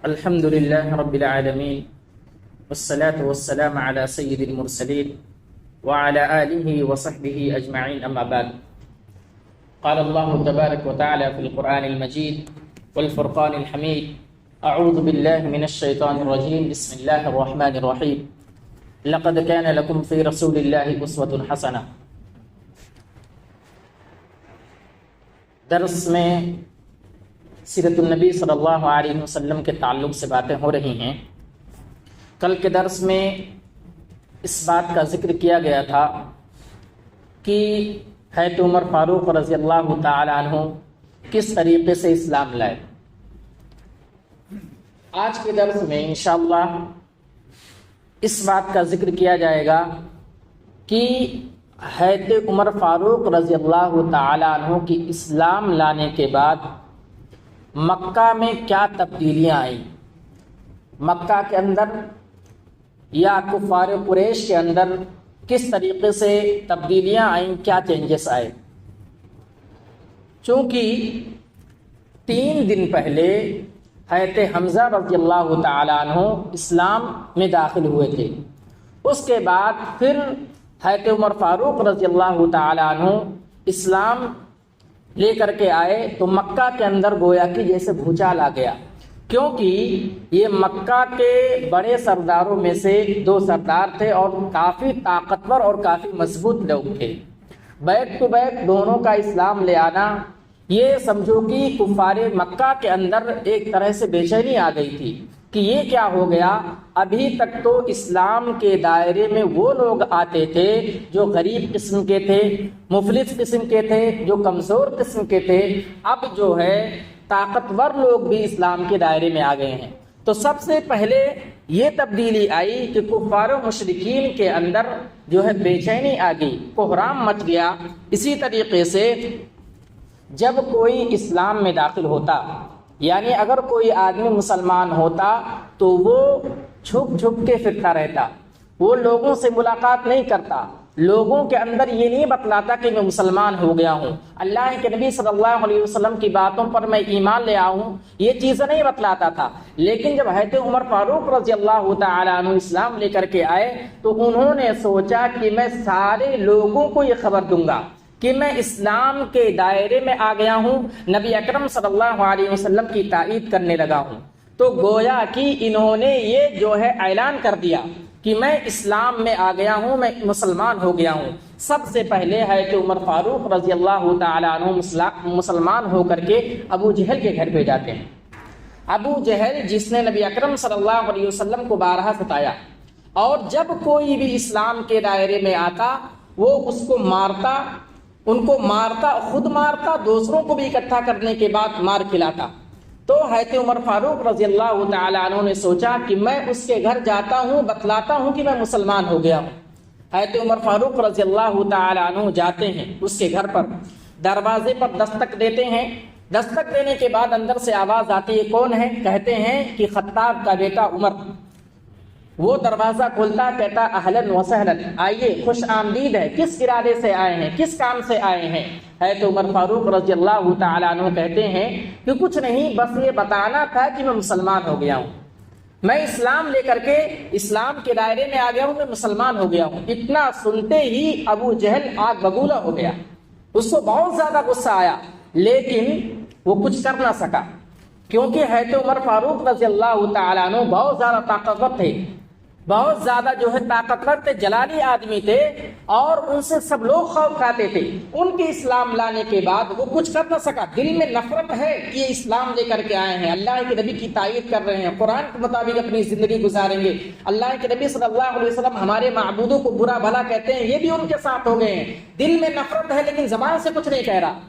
الحمد لله رب العالمين والصلاة والسلام على سيد المرسلين وعلى آله وصحبه أجمعين أما بعد قال الله تبارك وتعالى في القرآن المجيد والفرقان الحميد أعوذ بالله من الشيطان الرجيم بسم الله الرحمن الرحيم لقد كان لكم في رسول الله أسوة حسنة۔ درس میں سیرت النبی صلی اللہ علیہ وسلم کے تعلق سے باتیں ہو رہی ہیں۔ کل کے درس میں اس بات کا ذکر کیا گیا تھا کہ حضرت عمر فاروق رضی اللہ تعالی عنہ کس طریقے سے اسلام لائے۔ آج کے درس میں انشاءاللہ اس بات کا ذکر کیا جائے گا کہ حضرت عمر فاروق رضی اللہ تعالی عنہ کی اسلام لانے کے بعد مکہ میں کیا تبدیلیاں آئیں، مکہ کے اندر یا کفار قریش کے اندر کس طریقے سے تبدیلیاں آئیں، کیا چینجز آئے۔ چونکہ 3 دن پہلے حضرت حمزہ رضی اللہ تعالیٰ عنہ اسلام میں داخل ہوئے تھے، اس کے بعد پھر حضرت عمر فاروق رضی اللہ تعالیٰ عنہ اسلام لے کر کے آئے تو مکہ کے اندر گویا کہ جیسے بھوچال آ گیا، کیونکہ یہ مکہ کے بڑے سرداروں میں سے 2 سردار تھے اور کافی طاقتور اور کافی مضبوط لوگ تھے۔ بیک ٹو بیک دونوں کا اسلام لے آنا، یہ سمجھو کہ کفار مکہ کے اندر ایک طرح سے بے چینی آ گئی تھی کہ یہ کیا ہو گیا۔ ابھی تک تو اسلام کے دائرے میں وہ لوگ آتے تھے جو غریب قسم کے تھے، مفلس قسم کے تھے، جو کمزور قسم کے تھے، اب جو ہے طاقتور لوگ بھی اسلام کے دائرے میں آ گئے ہیں۔ تو سب سے پہلے یہ تبدیلی آئی کہ کفار و مشرکین کے اندر جو ہے بے چینی آ گئی، کوحرام مچ گیا۔ اسی طریقے سے جب کوئی اسلام میں داخل ہوتا، یعنی اگر کوئی آدمی مسلمان ہوتا تو وہ چھپ چھپ کے پھرتا رہتا، وہ لوگوں سے ملاقات نہیں کرتا، لوگوں کے اندر یہ نہیں بتلاتا کہ میں مسلمان ہو گیا ہوں، اللہ کے نبی صلی اللہ علیہ وسلم کی باتوں پر میں ایمان لے آؤں، یہ چیزیں نہیں بتلاتا تھا۔ لیکن جب حضرت عمر فاروق رضی اللہ تعالیٰ عنہ اسلام لے کر کے آئے تو انہوں نے سوچا کہ میں سارے لوگوں کو یہ خبر دوں گا کہ میں اسلام کے دائرے میں آ گیا ہوں، نبی اکرم صلی اللہ علیہ وسلم کی تائید کرنے لگا ہوں۔ تو گویا کہ انہوں نے یہ جو ہے اعلان کر دیا کہ میں اسلام میں آ گیا ہوں، میں مسلمان ہو گیا ہوں۔ سب سے پہلے حضرت عمر فاروق رضی اللہ تعالی عنہ مسلمان ہو کر کے ابو جہل کے گھر پہ جاتے ہیں۔ ابو جہل جس نے نبی اکرم صلی اللہ علیہ وسلم کو بارہا ستایا، اور جب کوئی بھی اسلام کے دائرے میں آتا وہ اس کو مارتا، ان کو مارتا، خود مارتا، دوسروں کو بھی اکٹھا کرنے کے بعد مار کھلاتا۔ تو حضرت عمر فاروق رضی اللہ تعالی عنہ نے سوچا کہ میں اس کے گھر جاتا ہوں، بتلاتا ہوں کہ میں مسلمان ہو گیا ہوں۔ حضرت عمر فاروق رضی اللہ تعالی عنہ جاتے ہیں اس کے گھر پر، دروازے پر دستک دیتے ہیں۔ دستک دینے کے بعد اندر سے آواز آتی ہے، کون ہے؟ کہتے ہیں کہ خطاب کا بیٹا عمر۔ وہ دروازہ کھولتا، کہتا اہلاً و سہلاً، آئیے، خوش آمدید ہے، کس ارادے سے آئے ہیں، کس کام سے آئے ہیں؟ حضرت عمر فاروق رضی اللہ تعالیٰ عنہ کہتے ہیں کہ کچھ نہیں، بس یہ بتانا تھا کہ میں مسلمان ہو گیا ہوں، میں اسلام لے کر کے اسلام کے دائرے میں آ گیا ہوں، میں مسلمان ہو گیا ہوں۔ اتنا سنتے ہی ابو جہل آگ بگولا ہو گیا، اس کو بہت زیادہ غصہ آیا، لیکن وہ کچھ کر نہ سکا، کیونکہ حضرت عمر فاروق رضی اللہ تعالیٰ عنہ بہت زیادہ طاقتور تھے، بہت زیادہ جو ہے طاقتور تھے، جلالی آدمی تھے، اور ان سے سب لوگ خوف کھاتے تھے۔ ان کے اسلام لانے کے بعد وہ کچھ کر نہ سکا، دل میں نفرت ہے کہ یہ اسلام لے کر کے آئے ہیں، اللہ کے نبی کی تائید کر رہے ہیں، قرآن کے مطابق اپنی زندگی گزاریں گے، اللہ کے نبی صلی اللہ علیہ وسلم ہمارے معبودوں کو برا بھلا کہتے ہیں، یہ بھی ان کے ساتھ ہو گئے ہیں۔ دل میں نفرت ہے لیکن زبان سے کچھ نہیں کہہ رہا،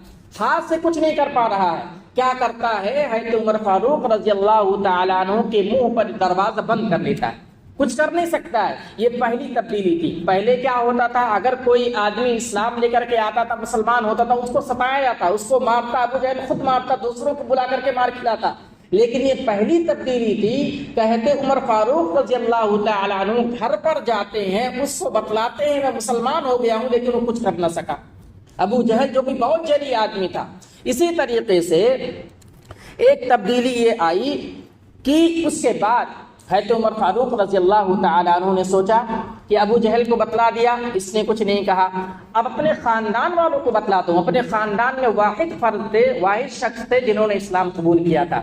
ہاتھ سے کچھ نہیں کر پا رہا ہے۔ کیا کرتا ہے؟ حضرت عمر فاروق رضی اللہ تعالیٰ عنہ کے منہ پر دروازہ بند کر لیتا ہے، کچھ کر نہیں سکتا ہے۔ یہ پہلی تبدیلی تھی۔ پہلے کیا ہوتا تھا؟ اگر کوئی آدمی اسلام لے کر کے آتا تھا، مسلمان ہوتا تھا، اس کو ستایا جاتا، اس کو مارتا، ابو جہل خود مارتا، دوسروں کو بلا کر کے مار کھلاتا۔ لیکن یہ پہلی تبدیلی تھی، کہتے عمر فاروق رضی اللہ تعالیٰ عنہ گھر پر جاتے ہیں، اس کو بتلاتے ہیں میں مسلمان ہو گیا ہوں، لیکن وہ کچھ کر نہ سکا۔ ابو جہل جو کہ بہت جلی آدمی تھا۔ اسی طریقے سے ایک تبدیلی یہ آئی کہ اس کے بعد حضرت عمر فاروق رضی اللہ تعالیٰ عنہ نے سوچا کہ ابو جہل کو بتلا دیا، اس نے کچھ نہیں کہا، اب اپنے خاندان والوں کو بتلاتا ہوں۔ اپنے خاندان میں واحد فرد تھے، واحد شخص تھے جنہوں نے اسلام قبول کیا تھا،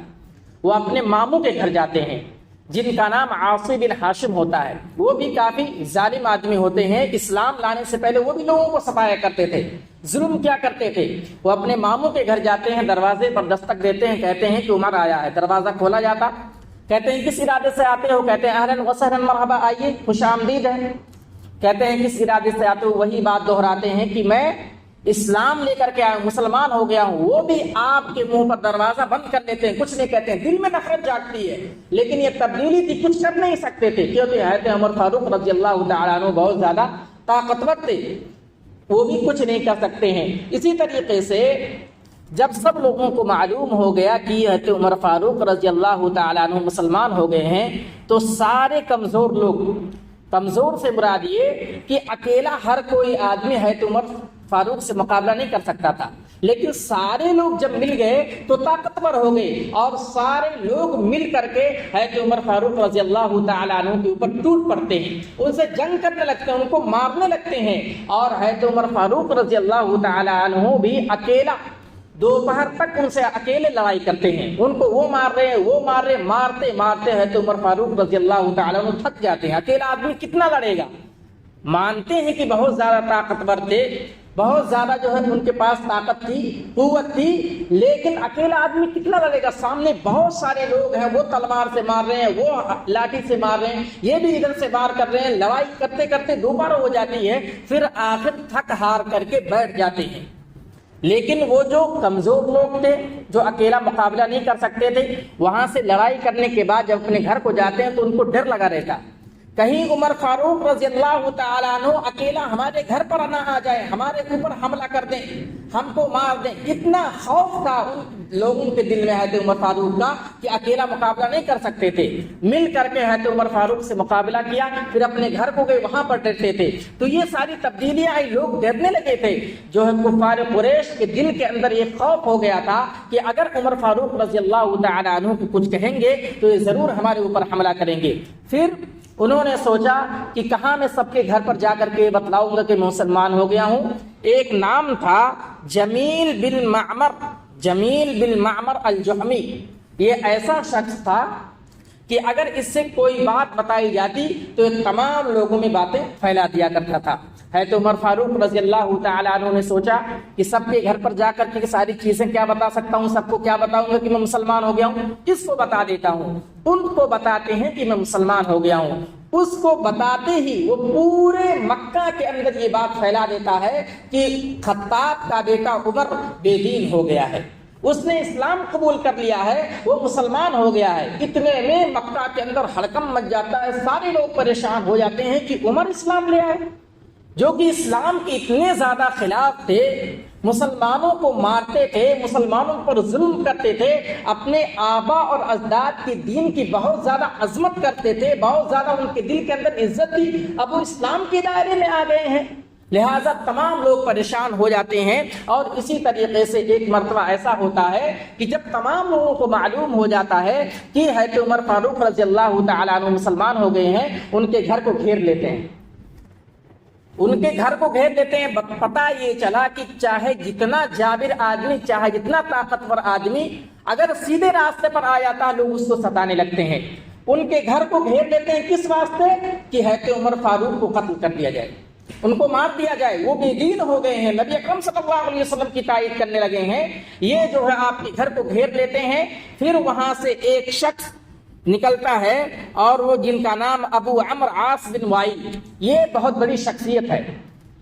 وہ اپنے ماموں کے گھر جاتے ہیں جن کا نام عاصی بن ہاشم ہوتا ہے۔ وہ بھی کافی ظالم آدمی ہوتے ہیں، اسلام لانے سے پہلے وہ بھی لوگوں کو ستایا کرتے تھے، ظلم کیا کرتے تھے۔ وہ اپنے ماموں کے گھر جاتے ہیں، دروازے پر دستک دیتے ہیں، کہتے ہیں کہ عمر آیا ہے۔ دروازہ کھولا جاتا، کہتے ہیں کس ارادے سے آتے ہو؟ کہتے ہیں اہلاً وسہلاً مرحبا، آئیے، خوش آمدید ہے۔ کہتے ہیں کس ارادے سے آتے ہو؟ وہی بات دہراتے ہیں کہ میں اسلام لے کر کے آیا ہوں، مسلمان ہو گیا ہوں۔ وہ بھی آپ کے منہ پر دروازہ بند کر لیتے ہیں، کچھ نہیں کہتے ہیں، دل میں نفرت جاگتی ہے، لیکن یہ تبدیلی تھی، کچھ کر نہیں سکتے تھے کیونکہ حضرت عمر فاروق رضی اللہ تعالیٰ عنہ بہت زیادہ طاقتور تھے، وہ بھی کچھ نہیں کر سکتے ہیں۔ اسی طریقے سے جب سب لوگوں کو معلوم ہو گیا کہ حضرت عمر فاروق رضی اللہ تعالیٰ عنہ مسلمان ہو گئے ہیں، تو سارے کمزور لوگ، کمزور سے مراد یہ کہ اکیلا ہر کوئی آدمی حضرت عمر فاروق سے مقابلہ نہیں کر سکتا تھا، لیکن سارے لوگ جب مل گئے تو طاقتور ہو گئے، اور سارے لوگ مل کر کے حضرت عمر فاروق رضی اللہ تعالیٰ عنہ کے اوپر ٹوٹ پڑتے ہیں، ان سے جنگ کرنے لگتے ہیں، ان کو مارنے لگتے ہیں۔ اور حضرت عمر فاروق رضی اللہ تعالیٰ عنہ بھی اکیلا دوپہر تک ان سے اکیلے لڑائی کرتے ہیں، ان کو وہ مار رہے ہیں، وہ مار رہے ہیں، مارتے مارتے حضرت عمر فاروق رضی اللہ تعالیٰ عنہ تھک جاتے ہیں۔ اکیلا آدمی کتنا لڑے گا؟ مانتے ہیں کہ بہت زیادہ طاقتور تھے، بہت زیادہ جو ہے ان کے پاس طاقت تھی، قوت تھی، لیکن اکیلا آدمی کتنا لڑے گا؟ سامنے بہت سارے لوگ ہیں، وہ تلوار سے مار رہے ہیں، وہ لاٹھی سے مار رہے ہیں، یہ بھی ادھر سے وار کر رہے ہیں، لڑائی کرتے کرتے دوبارہ ہو جاتی ہے، پھر آخر تھک ہار کر کے بیٹھ جاتے ہیں۔ لیکن وہ جو کمزور لوگ تھے، جو اکیلا مقابلہ نہیں کر سکتے تھے، وہاں سے لڑائی کرنے کے بعد جب اپنے گھر کو جاتے ہیں تو ان کو ڈر لگا رہتا، کہیں عمر فاروق رضی اللہ تعالیٰ عنہ اکیلا ہمارے گھر پر نہ آ جائے، ہمارے اوپر حملہ کر دیں، ہم کو مار دیں۔ اتنا خوف تھا ان لوگوں کے دل میں حضرت عمر فاروق کا کہ اکیلا مقابلہ نہیں کر سکتے تھے، مل کر کے حضرت عمر فاروق سے مقابلہ کیا، پھر اپنے گھر کو گئے، وہاں پر ڈرتے تھے۔ تو یہ ساری تبدیلیاں آئی، لوگ ڈرنے لگے تھے، جو ہے کفار قریش کے دل کے اندر یہ خوف ہو گیا تھا کہ اگر عمر فاروق رضی اللہ تعالیٰ عنہ کو کچھ کہیں گے تو یہ ضرور ہمارے اوپر حملہ کریں گے۔ پھر انہوں نے سوچا کہ کہاں میں سب کے گھر پر جا کر کے بتلاؤں گا کہ میں مسلمان ہو گیا ہوں۔ ایک نام تھا جمیل بن معمر، جمیل بن معمر الجہمی۔ یہ ایسا شخص تھا کہ اگر اس سے کوئی بات بتائی جاتی تو یہ تمام لوگوں میں باتیں پھیلا دیا کرتا تھا۔ حضرت عمر فاروق رضی اللہ تعالیٰ عنہ نے سوچا کہ سب کے گھر پر جا کر کے ساری چیزیں کیا بتا سکتا ہوں، سب کو کیا بتاؤں گا کہ میں مسلمان ہو گیا ہوں، اس کو بتا دیتا ہوں۔ ان کو بتاتے ہیں کہ میں مسلمان ہو گیا ہوں، اس کو بتاتے ہی وہ پورے مکہ کے اندر یہ بات پھیلا دیتا ہے کہ خطاب کا بیٹا عمر بے دین ہو گیا ہے، اس نے اسلام قبول کر لیا ہے، وہ مسلمان ہو گیا ہے۔ اتنے میں مکہ کے اندر ہڑکم مچ جاتا ہے، سارے لوگ پریشان ہو جاتے ہیں کہ عمر اسلام لے آئے، جو کہ اسلام کے اتنے زیادہ خلاف تھے، مسلمانوں کو مارتے تھے، مسلمانوں پر ظلم کرتے تھے، اپنے آبا اور اجداد کے دین کی بہت زیادہ عظمت کرتے تھے، بہت زیادہ ان کے دل کے اندر عزت تھی، اب وہ اسلام کے دائرے میں آ گئے ہیں، لہٰذا تمام لوگ پریشان ہو جاتے ہیں۔ اور اسی طریقے سے ایک مرتبہ ایسا ہوتا ہے کہ جب تمام لوگوں کو معلوم ہو جاتا ہے کہ حضرت عمر فاروق رضی اللہ تعالیٰ عنہ مسلمان ہو گئے ہیں، ان کے گھر کو گھیر لیتے ہیں، ان کے گھر کو گھیر دیتے ہیں۔ پتہ یہ چلا کہ چاہے جتنا جابر آدمی، چاہے جتنا طاقتور آدمی اگر سیدھے راستے پر آ جاتا، لوگ اس کو ستانے لگتے ہیں۔ ان کے گھر کو گھیر دیتے ہیں، کس واسطے؟ کہ حضرت عمر فاروق کو قتل کر دیا جائے، ان کو مار دیا جائے، وہ بے دین ہو گئے ہیں، نبی اکرم صلی اللہ علیہ وسلم کی تائید کرنے لگے ہیں۔ یہ جو ہے آپ کے گھر کو گھیر لیتے ہیں۔ پھر وہاں سے ایک شخص نکلتا ہے اور وہ جن کا نام ابو عمرو عاص بن وائل، یہ بہت بڑی شخصیت ہے،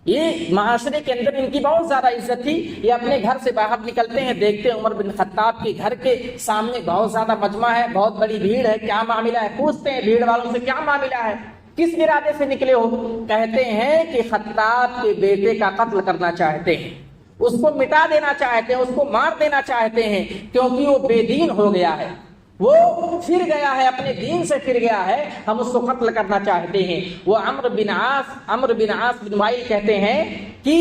یہ معاشرے کے اندر ان کی بہت زیادہ عزت تھی۔ یہ اپنے گھر سے باہر نکلتے ہیں، دیکھتے ہیں عمر بن خطاب کے گھر کے سامنے بہت زیادہ مجمع ہے، بہت بڑی بھیڑ ہے، کیا معاملہ ہے؟ پوچھتے ہیں بھیڑ والوں سے کیا معاملہ ہے، کس ارادے سے نکلے ہو؟ کہتے ہیں کہ خطاب کے بیٹے کا قتل کرنا چاہتے ہیں، اس کو مٹا دینا چاہتے ہیں، اس کو مار دینا چاہتے ہیں، کیونکہ وہ بے دین ہو گیا ہے۔ وہ پھر گیا ہے، اپنے دین سے پھر گیا ہے، ہم اس کو قتل کرنا چاہتے ہیں۔ وہ عمرو بن عاص بن وائل کہتے ہیں کہ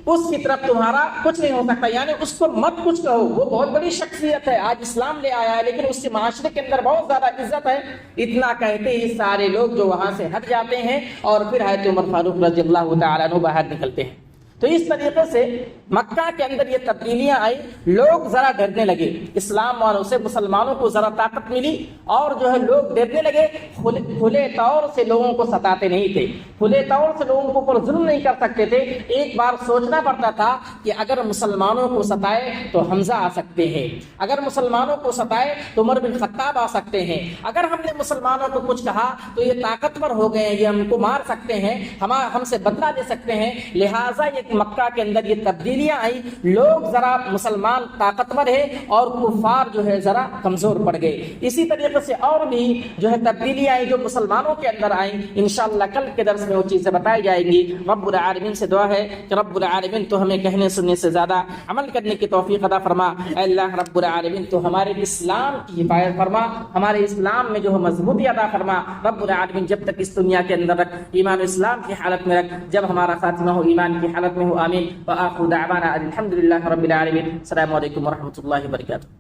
اس کی طرف تمہارا کچھ نہیں ہو سکتا، یعنی اس کو مت کچھ کہو، وہ بہت بڑی شخصیت ہے، آج اسلام لے آیا ہے، لیکن اس کے معاشرے کے اندر بہت زیادہ عزت ہے۔ اتنا کہتے ہی سارے لوگ جو وہاں سے ہٹ جاتے ہیں اور پھر حضرت عمر فاروق رضی اللہ تعالیٰ عنہ باہر نکلتے ہیں۔ تو اس طریقے سے مکہ کے اندر یہ تبدیلیاں آئی، لوگ ذرا ڈرنے لگے، اسلام والوں سے مسلمانوں کو ذرا طاقت ملی، اور جو ہے لوگ ڈرنے لگے، کھلے طور سے لوگوں کو ستاتے نہیں تھے، کھلے طور سے لوگوں کو اوپر ظلم نہیں کر سکتے تھے۔ ایک بار سوچنا پڑتا تھا کہ اگر مسلمانوں کو ستائے تو حمزہ آ سکتے ہیں، اگر مسلمانوں کو ستائے تو عمر بن خطاب آ سکتے ہیں، اگر ہم نے مسلمانوں کو کچھ کہا تو یہ طاقتور ہو گئے ہیں، یہ ہم کو مار سکتے ہیں، ہم سے بدلہ لے سکتے ہیں۔ لہٰذا یہ مکہ کے اندر یہ تبدیلیاں آئی، لوگ ذرا مسلمان طاقتور ہے اور کفار جو ہے ذرا کمزور پڑ گئے۔ اسی طریقے سے اور بھی جو ہے تبدیلیاں آئی جو مسلمانوں کے اندر آئیں، انشاءاللہ کل کے درس میں وہ چیزیں بتائی جائیں گی۔ رب العالمین سے دعا ہے کہ رب العالمین تو ہمیں کہنے سننے سے زیادہ عمل کرنے کی توفیق عطا فرما۔ اے اللہ رب العالمین تو ہمارے اسلام کی حفاظت فرما، ہمارے اسلام میں جو ہے مضبوطی عطا فرما۔ رب العالمین جب تک اس دنیا کے اندر رکھ، ایمان و اسلام کی حالت میں رکھ، جب ہمارا خاتمہ ہو ایمان کی حالت میں ہو، آمین۔ وآخر دعوانا الحمد للہ رب العالمین۔ السلام علیکم ورحمۃ اللہ وبرکاتہ۔